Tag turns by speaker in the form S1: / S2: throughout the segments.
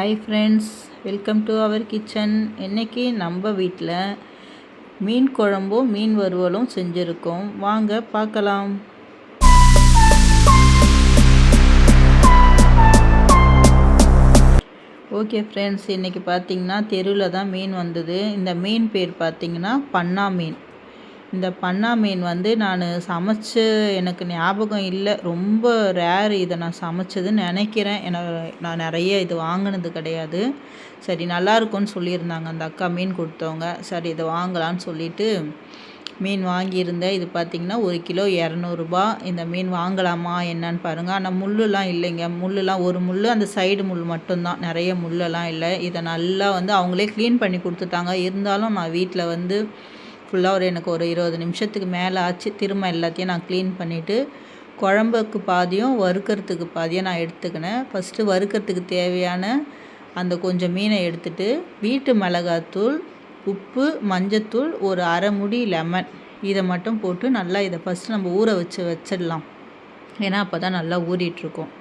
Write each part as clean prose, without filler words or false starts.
S1: Hi friends, welcome to our kitchen. இன்றைக்கி நம்ம வீட்டில் மீன் குழம்பும் மீன் வறுவலும் செஞ்சுருக்கோம். வாங்க பார்க்கலாம். ஓகே ஃப்ரெண்ட்ஸ், இன்றைக்கி பார்த்திங்கன்னா தெருவில் தான் மீன் வந்தது. இந்த மீன் பேர் பார்த்திங்கன்னா பன்னா மீன். இந்த பன்னா மீன் நான் சமைச்சு எனக்கு ஞாபகம் இல்லை. ரொம்ப ரேர் இதை நான் சமைச்சதுன்னு நினைக்கிறேன். நான் நிறைய இது வாங்கினது கிடையாது. சரி, நல்லாயிருக்கும்னு சொல்லியிருந்தாங்க அந்த அக்கா மீன் கொடுத்தவங்க. சரி, இதை வாங்கலான்னு சொல்லிவிட்டு மீன் வாங்கியிருந்தேன். இது பார்த்திங்கன்னா 1 கிலோ 200 இந்த மீன் வாங்கலாமா என்னன்னு பாருங்கள். ஆனால் முள்ளுலாம் இல்லைங்க. முள்ளுலாம் ஒரு முள், அந்த சைடு முள் மட்டும்தான், நிறைய முள்ளெல்லாம் இல்லை. இதை நல்லா அவங்களே க்ளீன் பண்ணி கொடுத்துட்டாங்க. இருந்தாலும் நான் வீட்டில் ஃபுல்லாக எனக்கு ஒரு 20 நிமிஷத்துக்கு மேலே ஆச்சு. திரும்ப எல்லாத்தையும் நான் க்ளீன் பண்ணிவிட்டு குழம்புக்கு பாதியும் வறுக்கிறதுக்கு பாதியும் நான் எடுத்துக்கினேன். ஃபஸ்ட்டு வறுக்கிறதுக்கு தேவையான அந்த கொஞ்சம் மீனை எடுத்துகிட்டு வீட்டு மிளகாத்தூள், உப்பு, மஞ்சத்தூள், ஒரு அரை முடி லெமன், இதை மட்டும் போட்டு நல்லா இதை ஃபஸ்ட்டு நம்ம ஊற வச்சிடலாம். ஏன்னா அப்போ தான் நல்லா ஊறிட்டுருக்கும்.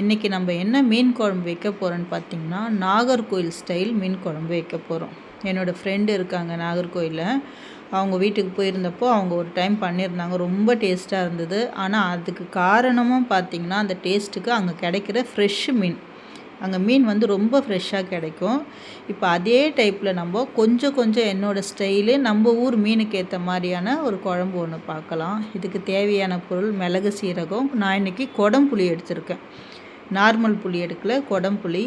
S1: இன்றைக்கி நம்ம என்ன மீன் குழம்பு வைக்க போகிறோன்னு பார்த்திங்கன்னா நாகர்கோவில் ஸ்டைல் மீன் குழம்பு வைக்க போகிறோம். என்னோடய ஃப்ரெண்டு இருக்காங்க நாகர்கோவிலில். அவங்க வீட்டுக்கு போயிருந்தப்போ அவங்க ஒரு டைம் பண்ணியிருந்தாங்க. ரொம்ப டேஸ்ட்டாக இருந்தது. ஆனால் அதுக்கு காரணமும் பார்த்திங்கன்னா அந்த டேஸ்ட்டுக்கு அங்கே கிடைக்கிற ஃப்ரெஷ்ஷு மீன். அங்கே மீன் ரொம்ப ஃப்ரெஷ்ஷாக கிடைக்கும். இப்போ அதே டைப்பில் நம்ம கொஞ்சம் என்னோடய ஸ்டைலு நம்ம ஊர் மீனுக்கு ஏற்ற மாதிரியான ஒரு குழம்பு ஒன்று பார்க்கலாம். இதுக்கு தேவையான பொருள் மிளகு, சீரகம். நான் இன்றைக்கி குடம்புளி எடுத்திருக்கேன். நார்மல் புளி எடுக்கல, குடம்புளி,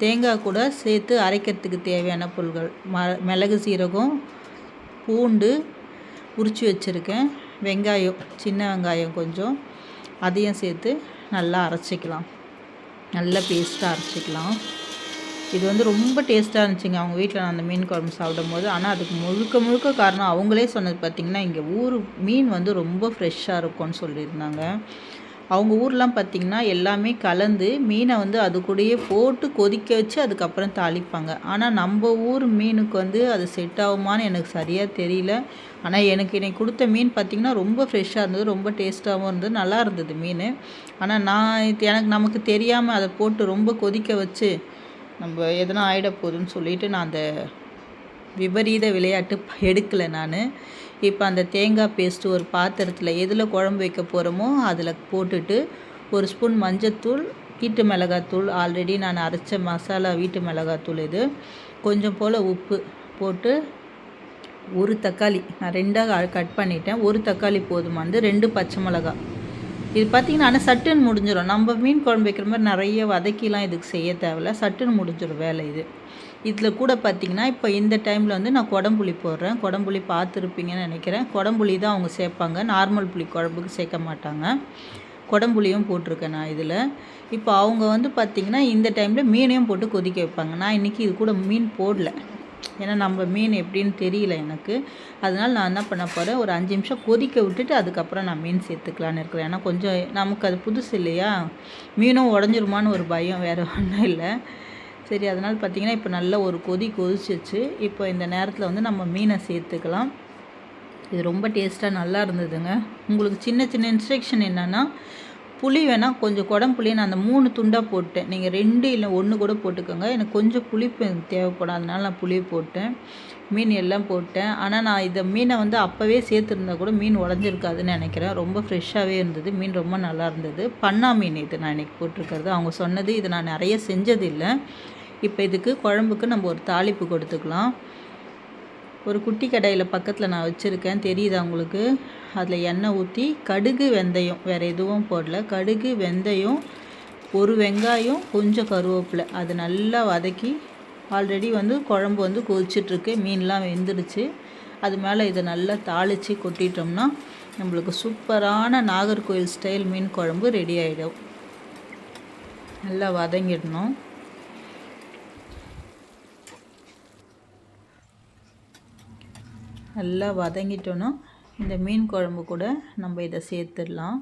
S1: தேங்காய் கூட சேர்த்து அரைக்கிறதுக்கு தேவையான பொருட்கள் மிளகு, சீரகம், பூண்டு உரித்து வச்சுருக்கேன், வெங்காயம், சின்ன வெங்காயம் கொஞ்சம், அதையும் சேர்த்து நல்லா அரைச்சிக்கலாம். நல்லா பேஸ்ட்டாக அரைச்சிக்கலாம். இது ரொம்ப டேஸ்ட்டாக இருந்துச்சுங்க அவங்க வீட்டில் நான் அந்த மீன் குழம்பு சாப்பிடும்போது. ஆனால் அதுக்கு முழுக்க காரணம் அவங்களே சொன்னது பார்த்திங்கன்னா, இங்கே ஊர் மீன் ரொம்ப ஃப்ரெஷ்ஷாக இருக்கும்னு சொல்லியிருந்தாங்க. அவங்க ஊர்லாம் பார்த்திங்கன்னா எல்லாமே கலந்து மீனை அது கூடயே போட்டு கொதிக்க வச்சு அதுக்கப்புறம் தாளிப்பாங்க. ஆனால் நம்ம ஊர் மீனுக்கு அது செட் ஆகுமான்னு எனக்கு சரியாக தெரியல. ஆனால் எனக்கு இன்றைக்கி கொடுத்த மீன் பார்த்திங்கன்னா ரொம்ப ஃப்ரெஷ்ஷாக இருந்தது, ரொம்ப டேஸ்ட்டாகவும் இருந்தது, நல்லா இருந்தது மீன். ஆனால் நமக்கு தெரியாமல் அதை போட்டு ரொம்ப கொதிக்க வச்சு நம்ம எதனா ஆகிட போகுதுன்னு சொல்லிவிட்டு நான் அந்த விபரீத விளையாட்டு எடுக்கலை நான். இப்போ அந்த தேங்காய் பேஸ்ட்டு ஒரு பாத்திரத்தில் எதில் குழம்பு வைக்க போகிறோமோ அதில் போட்டுட்டு, ஒரு ஸ்பூன் மஞ்சத்தூள், வீட்டு மிளகாத்தூள், ஆல்ரெடி நான் அரைச்ச மசாலா வீட்டு மிளகாத்தூள், இது கொஞ்சம் போல் உப்பு போட்டு, ஒரு தக்காளி நான் 2ஆக கட் பண்ணிட்டேன். ஒரு தக்காளி போதுமானது, 2 பச்சை மிளகா. இது பார்த்திங்கன்னா ஆனால் சட்டுன்னு முடிஞ்சிடும். நம்ம மீன் குழம்பு வைக்கிற மாதிரி நிறைய வதக்கிலாம் இதுக்கு செய்ய தேவையில்ல, சட்டுன்னு முடிஞ்சிடும் வேலை இது. இதில் கூட பார்த்திங்கன்னா இப்போ இந்த டைமில் நான் குடம்புளி போடுறேன். குடம்புளி பார்த்துருப்பீங்கன்னு நினைக்கிறேன். குடம்புளி தான் அவங்க சேர்ப்பாங்க, நார்மல் புளி குழம்புக்கு சேர்க்க மாட்டாங்க. குடம்புளியும் போட்டிருக்கேன் நான் இதில். இப்போ அவங்க பார்த்திங்கன்னா இந்த டைமில் மீனையும் போட்டு கொதிக்க வைப்பாங்க. நான் இன்றைக்கி இது கூட மீன் போடல, ஏன்னா நம்ம மீன் எப்படின்னு தெரியல எனக்கு. அதனால் நான் என்ன பண்ண போகிறேன், ஒரு 5 நிமிஷம் கொதிக்க விட்டுட்டு அதுக்கப்புறம் நான் மீன் சேர்த்துக்கலான்னு இருக்கிறேன். ஏன்னா கொஞ்சம் நமக்கு அது புதுசு இல்லையா, மீனும் உடஞ்சிருமான்னு ஒரு பயம், வேறு ஒன்றும் இல்லை. சரி, அதனால் பார்த்திங்கன்னா இப்போ நல்லா ஒரு கொதிச்சிச்சு. இப்போ இந்த நேரத்தில் நம்ம மீனை சேர்த்துக்கலாம். இது ரொம்ப டேஸ்ட்டாக நல்லா இருந்ததுங்க. உங்களுக்கு சின்ன இன்ஸ்ட்ரக்ஷன் என்னென்னா, புளி வேணால் கொஞ்சம் குடம்புளி நான் அந்த 3 துண்டாக போட்டேன். நீங்கள் 2 இல்லை 1 கூட போட்டுக்கோங்க. எனக்கு கொஞ்சம் புளிப்பு தேவைப்படும், அதனால் நான் புளி போட்டேன். மீன் எல்லாம் போட்டேன். ஆனால் நான் இதை மீனை அப்போவே சேர்த்துருந்தா கூட மீன் உடஞ்சிருக்காதுன்னு நினைக்கிறேன். ரொம்ப ஃப்ரெஷ்ஷாகவே இருந்தது மீன், ரொம்ப நல்லா இருந்தது. பன்னா மீன் இது நான் இன்றைக்கி போட்டிருக்கிறது. அவங்க சொன்னது, இது நான் நிறைய செஞ்சதில்லை. இப்போ இதுக்கு குழம்புக்கு நம்ம ஒரு தாளிப்பு கொடுத்துக்கலாம். ஒரு குட்டி கடாயில் பக்கத்தில் நான் வச்சுருக்கேன், தெரியுதா உங்களுக்கு? அதில் எண்ணெய் ஊற்றி கடுகு, வெந்தயம், வேறு எதுவும் போடல. கடுகு, வெந்தயம், ஒரு வெங்காயம், கொஞ்சம் கருவேப்பிலை, அது நல்லா வதக்கி, ஆல்ரெடி குழம்பு கொதிச்சிட்ருக்கு, மீன்லாம் வெந்துடுச்சு. அது மேலே இதை நல்லா தாளித்து கொட்டிட்டோம்னா நம்மளுக்கு சூப்பரான நாகர்கோவில் ஸ்டைல் மீன் குழம்பு ரெடி ஆகிடும். நல்லா வதங்கிடணும். நல்லா வதங்கிட்டோன்னா இந்த மீன் குழம்பு கூட நம்ம இதை சேர்த்துடலாம்.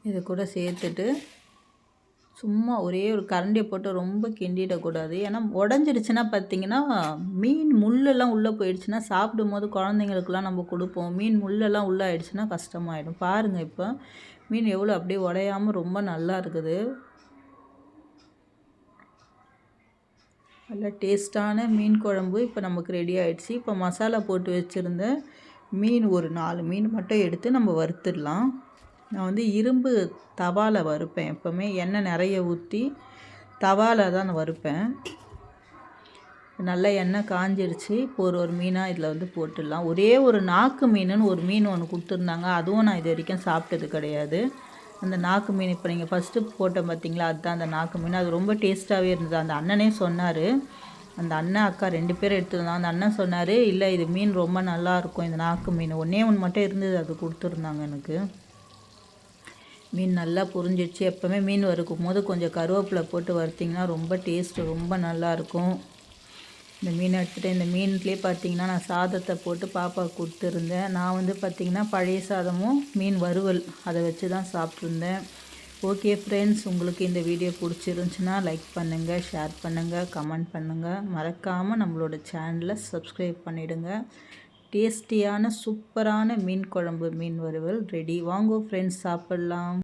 S1: இது கூட சேர்த்துட்டு சும்மா ஒரே ஒரு கரண்டியை போட்டு ரொம்ப கிண்டிடக்கூடாது. ஏன்னா உடஞ்சிடுச்சுன்னா பார்த்தீங்கன்னா, மீன் முள்ளெல்லாம் உள்ளே போயிடுச்சுன்னா சாப்பிடும்போது குழந்தைங்களுக்குலாம் நம்ம கொடுப்போம். மீன் முள்ளெல்லாம் உள்ளே ஆயிடுச்சுன்னா கஷ்டமாயிடும். பாருங்கள் இப்போ மீன் எவ்வளோ அப்படியே உடையாமல் ரொம்ப நல்லா இருக்குது. நல்லா டேஸ்ட்டான மீன் குழம்பு இப்போ நமக்கு ரெடி ஆகிடுச்சு. இப்போ மசாலா போட்டு வச்சுருந்த மீன் ஒரு 4 மீன் மட்டும் எடுத்து நம்ம வறுத்துடலாம். நான் வந்து இரும்பு தவாவில் வறுப்பேன். எப்போவுமே எண்ணெய் நிறைய ஊற்றி தவாவில் தான் நான் வறுப்பேன். நல்லா எண்ணெய் காஞ்சிடுச்சு. இப்போ ஒரு மீனாக இதில் வந்து போட்டுடலாம். ஒரே ஒரு நாக்கு மீனுன்னு ஒரு மீன் ஒன்று கொடுத்துருந்தாங்க. அதுவும் நான் இது வரைக்கும் சாப்பிட்டது கிடையாது. அந்த நாக்கு மீன் இப்போ நீங்கள் ஃபஸ்ட்டு போட்டேன் பார்த்தீங்களா, அதுதான் அந்த நாக்கு மீன். அது ரொம்ப டேஸ்ட்டாகவே இருந்தது. அந்த அண்ணனே சொன்னார், அந்த அண்ணன் அக்கா 2 பேரும் எடுத்துருந்தாங்க. அந்த அண்ணன் சொன்னார், இல்லை இது மீன் ரொம்ப நல்லாயிருக்கும், இந்த நாக்கு மீன். ஒன்றே ஒன்று மட்டும் இருந்தது, அது கொடுத்துருந்தாங்க எனக்கு. மீன் நல்லா புரிஞ்சிடுச்சு. எப்போவுமே மீன் வறுக்கும் போது கொஞ்சம் கருவேப்பிலை போட்டு வறுத்திங்கன்னா ரொம்ப டேஸ்ட்டு ரொம்ப நல்லாயிருக்கும். இந்த மீனை எடுத்துகிட்டு இந்த மீன்லேயே பார்த்திங்கன்னா நான் சாதத்தை போட்டு பாப்பாவுக்கு கொடுத்துருந்தேன். நான் வந்து பார்த்திங்கன்னா பழைய சாதமும் மீன் வறுவல் அதை வச்சு தான் சாப்பிட்ருந்தேன். ஓகே ஃப்ரெண்ட்ஸ், உங்களுக்கு இந்த வீடியோ பிடிச்சிருந்துச்சுன்னா லைக் பண்ணுங்கள், ஷேர் பண்ணுங்கள், கமெண்ட் பண்ணுங்கள். மறக்காமல் நம்மளோட சேனலை சப்ஸ்கிரைப் பண்ணிவிடுங்க. டேஸ்டியான சூப்பரான மீன் குழம்பு மீன் வறுவல் ரெடி. வாங்க ஃப்ரெண்ட்ஸ் சாப்பிட்லாம்.